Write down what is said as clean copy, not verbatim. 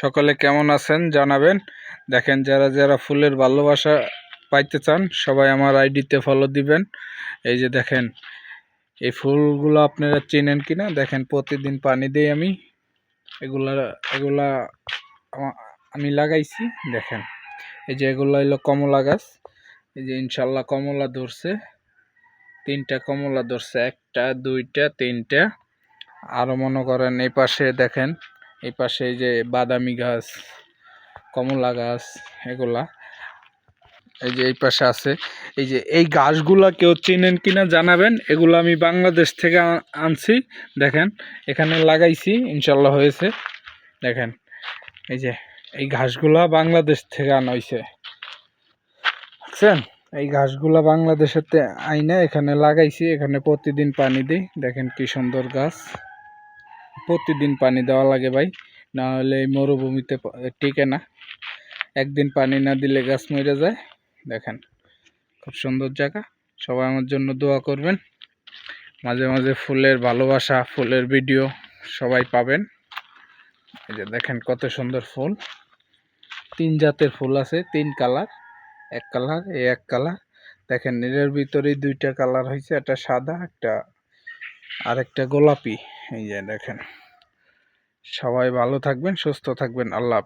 সকলে কেমন আছেন জানাবেন। দেখেন যারা যারা ফুলের ভালোবাসা পাইতে চান সবাই আমার আইডিতে ফলো দিবেন। এই যে দেখেন এই ফুলগুলো আপনারা চেনেন কিনা দেখেন, প্রতিদিন পানি দেই আমি। এগুলা এগুলা আমি লাগাইছি। দেখেন এই যে এগুলা হলো কমলা গাছ। এই যে ইনশাল্লাহ কমলা ধরছে, 3টা কমলা ধরছে, 1টা 2টা 3টা। আরো মনে করেন এই পাশে দেখেন, এই পাশে এই যে বাদামি গাছ, কমলা গাছ, এগুলা এই যে এই পাশে আছে। এই যে এই গাছগুলা কেউ চেনেন কিনা জানাবেন। এগুলো আমি বাংলাদেশ থেকে আনছি। দেখেন এখানে লাগাইছি, ইনশাল্লাহ হয়েছে। দেখেন এই যে এই ঘাসগুলা বাংলাদেশ থেকে আনা হয়েছে, বুঝছেন? এই ঘাসগুলা বাংলাদেশেতে আইনা এখানে লাগাইছি। এখানে প্রতিদিন পানি দিই। দেখেন কি সুন্দর গাছ। প্রতিদিন পানি দেওয়া লাগে ভাই, না হলে এই মরুভূমিতে টিকে না। একদিন পানি না দিলে গাছ মরে যায়। দেখেন খুব সুন্দর জায়গা। সবাই আমার জন্য দোয়া করবেন। মাঝে মাঝে ফুলের ভালোবাসা, ফুলের ভিডিও সবাই পাবেন। এই যে দেখেন কত সুন্দর ফুল। 3 জাতের ফুল আছে, 3 কালার। এক কালার, এক কালার। দেখেন এর ভিতরেই 2টা কালার হয়েছে, একটা সাদা, একটা আরেকটা গোলাপি। এই যে দেখেন। সবাই ভালো থাকবেন, সুস্থ থাকবেন। আল্লাহ হাফেজ।